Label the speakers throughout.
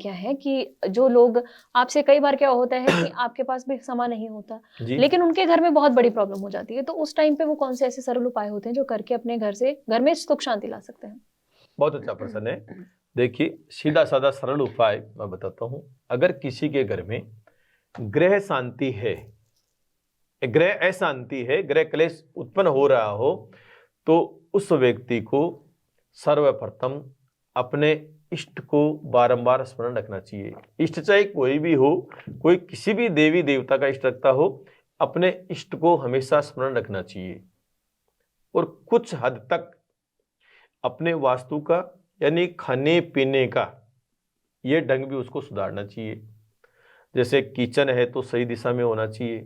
Speaker 1: क्या है कि जो लोग आपसे, कई बार क्या होता है कि आपके पास भी समय नहीं होता, लेकिन उनके घर में बहुत बड़ी प्रॉब्लम हो जाती है, तो उस टाइम पे वो कौन से ऐसे सरल उपाय होते हैं जो करके अपने घर में सुख शांति ला सकते हैं?
Speaker 2: बहुत अच्छा प्रश्न है। देखिए, सीधा साधा सरल उपाय मैं बताता हूँ। अगर किसी के घर में ग्रह शांति है, ग्रह अशांति है, ग्रह क्लेश उत्पन्न हो रहा हो, तो उस व्यक्ति को सर्वप्रथम अपने इष्ट को बारंबार स्मरण रखना चाहिए। इष्ट चाहे कोई भी हो, कोई किसी भी देवी देवता का इष्ट रखता हो, अपने इष्ट को हमेशा स्मरण रखना चाहिए। और कुछ हद तक अपने वास्तु का यानी खाने पीने का ये ढंग भी उसको सुधारना चाहिए। जैसे किचन है तो सही दिशा में होना चाहिए,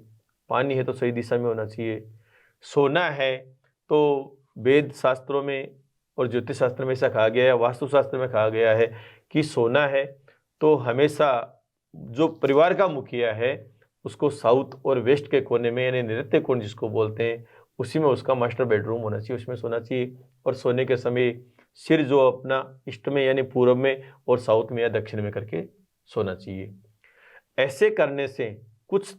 Speaker 2: पानी है तो सही दिशा में होना चाहिए, सोना है तो वेद शास्त्रों में और ज्योतिष शास्त्र में ऐसा कहा गया है, वास्तु शास्त्र में कहा गया है कि सोना है तो हमेशा जो परिवार का मुखिया है उसको साउथ और वेस्ट के कोने में, यानी नृत्य कोण जिसको बोलते हैं, उसी में उसका मास्टर बेडरूम होना चाहिए, उसमें सोना चाहिए। और सोने के समय सिर जो अपना ईस्ट में यानी पूर्व में और साउथ में या दक्षिण में करके सोना चाहिए। ऐसे करने से कुछ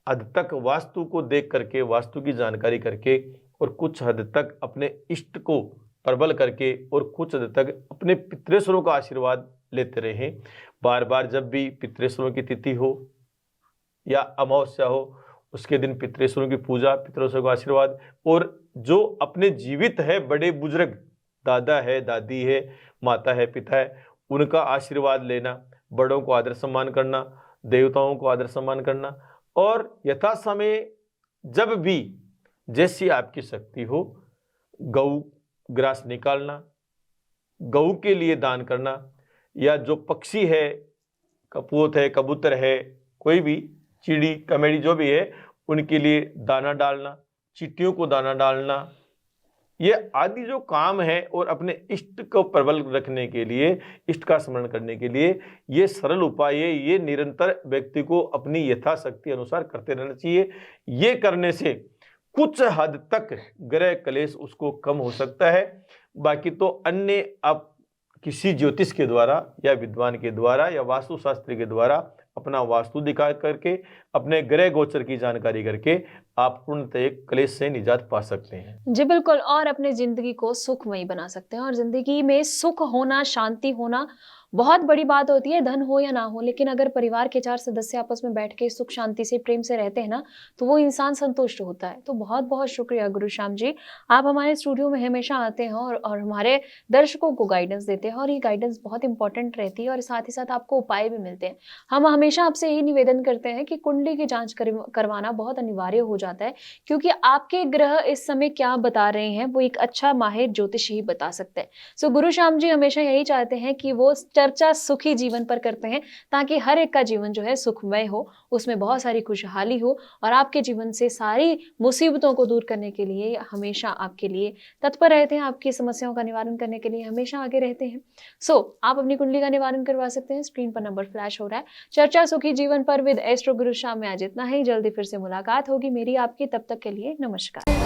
Speaker 2: हद तक वास्तु को देख करके, वास्तु की जानकारी करके, और कुछ हद तक अपने इष्ट को प्रबल करके, और कुछ हद तक अपने पितृेश्वरों का आशीर्वाद लेते रहें। बार बार जब भी पितृेश्वरों की तिथि हो या अमावस्या हो, उसके दिन पितृेश्वरों की पूजा, पितृेश्वरों का आशीर्वाद, और जो अपने जीवित है बड़े बुजुर्ग, दादा है, दादी है, माता है, पिता है, उनका आशीर्वाद लेना, बड़ों को आदर सम्मान करना, देवताओं को आदर सम्मान करना, और यथा समय जब भी जैसी आपकी शक्ति हो गौ ग्रास निकालना, गौ के लिए दान करना, या जो पक्षी है, कपूत है, कबूतर है, कोई भी चिड़ी कमेड़ी जो भी है, उनके लिए दाना डालना, चींटियों को दाना डालना, ये आदि जो काम है, और अपने इष्ट को प्रबल रखने के लिए, इष्ट का स्मरण करने के लिए ये सरल उपाय है, ये निरंतर व्यक्ति को अपनी यथाशक्ति अनुसार करते रहना चाहिए। ये करने से कुछ हद तक ग्रह क्लेश उसको कम हो सकता है। बाकी तो अन्य आप किसी ज्योतिष के द्वारा या विद्वान के द्वारा या वास्तुशास्त्री के द्वारा अपना वास्तु दिखा करके, अपने ग्रह गोचर की जानकारी करके आप पूर्णतः एक क्लेश से निजात पा सकते हैं।
Speaker 1: जी बिल्कुल, और अपने जिंदगी को सुखमयी बना सकते हैं। और जिंदगी में सुख होना, शांति होना बहुत बड़ी बात होती है, धन हो या ना हो, लेकिन अगर परिवार के 4 सदस्य आपस में बैठ के सुख शांति से, प्रेम से रहते हैं ना, तो वो इंसान संतुष्ट होता है। तो बहुत बहुत शुक्रिया गुरुश्याम जी, आप हमारे स्टूडियो में हमेशा आते हैं और हमारे दर्शकों को गाइडेंस देते हैं, और ये गाइडेंस बहुत इंपॉर्टेंट रहती है, और साथ ही साथ आपको उपाय भी मिलते हैं। हम हमेशा आपसे यही निवेदन करते हैं कि कुंडली की जांच करवाना बहुत अनिवार्य हो जाता है, क्योंकि आपके ग्रह इस समय क्या बता रहे हैं वो एक अच्छा माहिर ज्योतिषी ही बता सकते हैं। सो गुरुश्याम जी हमेशा यही चाहते हैं कि वो चर्चा सुखी जीवन पर करते हैं, ताकि हर एक का जीवन जो है सुखमय हो, उसमें बहुत सारी खुशहाली हो, और आपके जीवन से सारी मुसीबतों को दूर करने के लिए हमेशा आपके लिए तत्पर रहते हैं, आपकी समस्याओं का निवारण करने के लिए हमेशा आगे रहते हैं। सो आप अपनी कुंडली का निवारण करवा सकते हैं, स्क्रीन पर नंबर फ्लैश हो रहा है। चर्चा सुखी जीवन पर विद एस्ट्रो गुरुश्याम में आज इतना ही। जल्दी फिर से मुलाकात होगी मेरी आपकी, तब तक के लिए नमस्कार।